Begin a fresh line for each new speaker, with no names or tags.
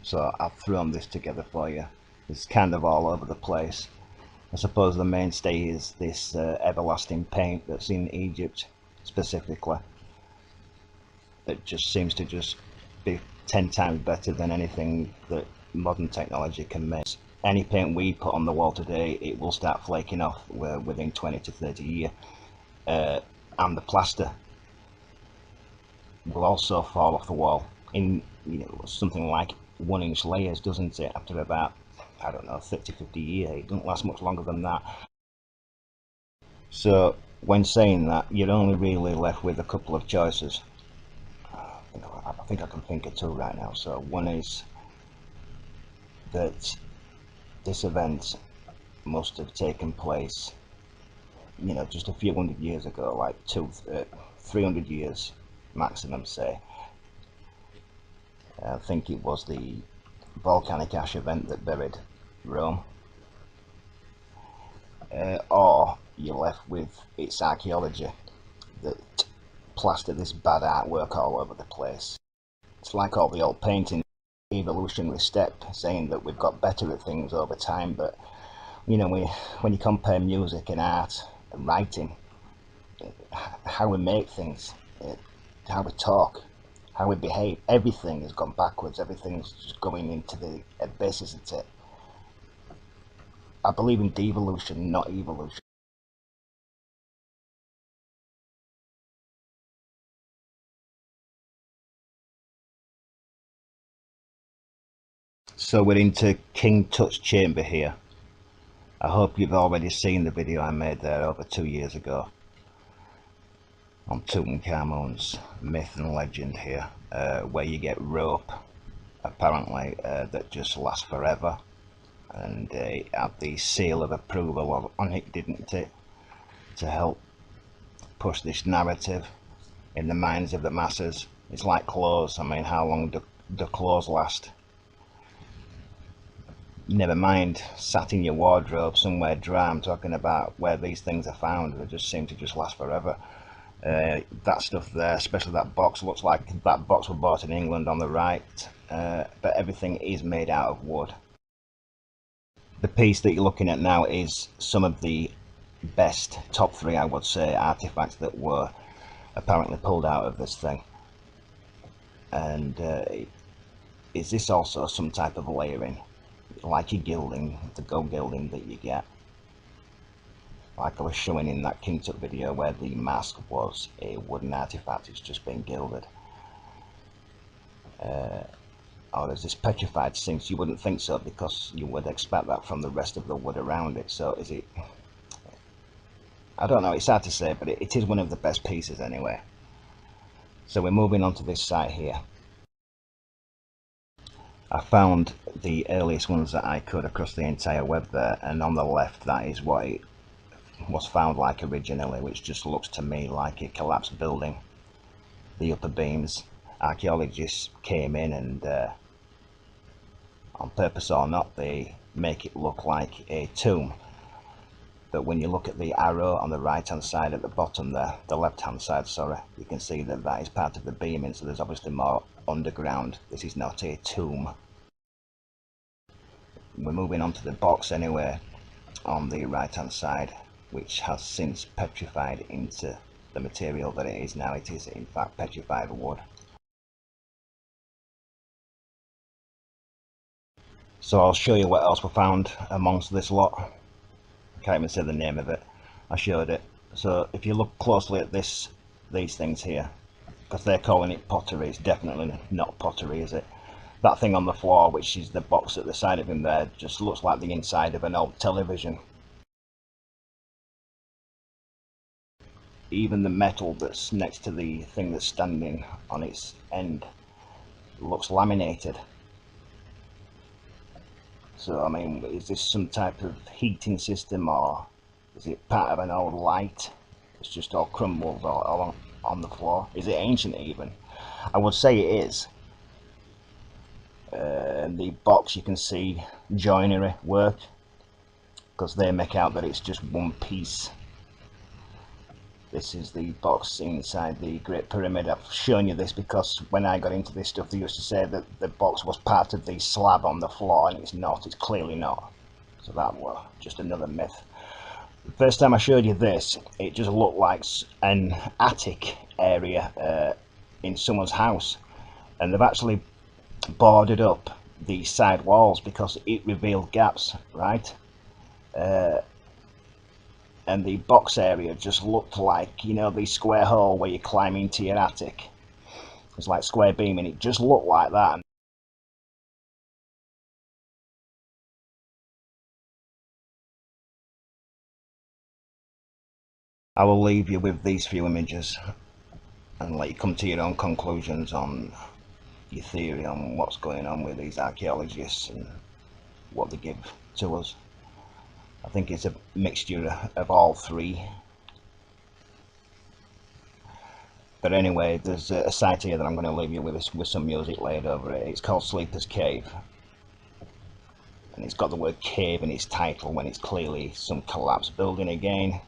So I've thrown this together for you. It's kind of all over the place. I suppose the mainstay is this everlasting paint that's in Egypt specifically. That just seems to just be 10 times better than anything that modern technology can make. Any paint we put on the wall today, it will start flaking off within 20 to 30 years. And the plaster will also fall off the wall in something like 1 inch layers, doesn't it? After about, I don't know, 30-50 years. It doesn't last much longer than that. So when saying that, you're only really left with a couple of choices. I think I can think of two right now. So one is that this event must have taken place, just a few hundred years ago, like 300 years maximum, say. I think it was the volcanic ash event that buried Rome. Or you're left with its archaeology that plastered this bad artwork all over the place. It's like all the old painting, evolutionary step, saying that we've got better at things over time, but when you compare music and art and writing, how we make things, how we talk, how we behave, everything has gone backwards. Everything's just going into the abyss, isn't it? I believe in devolution, not evolution. So we're into King Tut's chamber here. I hope you've already seen the video I made there over 2 years ago on Tutankhamun's myth and legend here, where you get rope, apparently, that just lasts forever, and it had the seal of approval on it, didn't it, to help push this narrative in the minds of the masses. It's like clothes. I mean, how long do clothes last? Never mind sat in your wardrobe somewhere dry. I'm talking about where these things are found. They just seem to just last forever. That stuff there, especially that box, looks like that box was bought in England on the right, but everything is made out of wood. The piece that you're looking at now is some of the best, top three I would say, artifacts that were apparently pulled out of this thing. And is this also some type of layering, like your gilding, the gold gilding that you get, like I was showing in that King Tut video where the mask was a wooden artifact, it's just been gilded. Or there's this petrified since you wouldn't think so, because you would expect that from the rest of the wood around it. So is it, I don't know, it's hard to say, but it is one of the best pieces anyway. So we're moving on to this site here. I found the earliest ones that I could across the entire web there, and on the left that is what it was found like originally, which just looks to me like a collapsed building. The upper beams, archaeologists came in and on purpose or not, they make it look like a tomb. But when you look at the arrow on the right hand side at the bottom there, the left hand side, sorry, you can see that that is part of the beaming, so there's obviously more underground. This is not a tomb. We're moving on to the box anyway on the right hand side, which has since petrified into the material that it is now. It is in fact petrified wood. So I'll show you what else we found amongst this lot. I can't even say the name of it. I showed it. So if you look closely at these things here, because they're calling it pottery, it's definitely not pottery, is it? That thing on the floor, which is the box at the side of him there, just looks like the inside of an old television. Even the metal that's next to the thing that's standing on its end looks laminated. So I mean, is this some type of heating system, or is it part of an old light? It's just all crumbled all on the floor. Is it ancient even? I would say it is. The box, you can see joinery work, because they make out that it's just one piece. This is the box inside the Great Pyramid. I've shown you this because when I got into this stuff, they used to say that the box was part of the slab on the floor, and it's not. It's clearly not. So that was just another myth. The first time I showed you this, it just looked like an attic area in someone's house, and they've actually boarded up the side walls because it revealed gaps, right? And the box area just looked like, you know, the square hole where you climb into your attic. It's like square beam, and it just looked like that. I will leave you with these few images and let you come to your own conclusions on your theory on what's going on with these archaeologists and what they give to us. I think it's a mixture of all three. But anyway, there's a site here that I'm going to leave you with some music laid over it. It's called Sleeper's Cave. And it's got the word cave in its title when it's clearly some collapsed building again.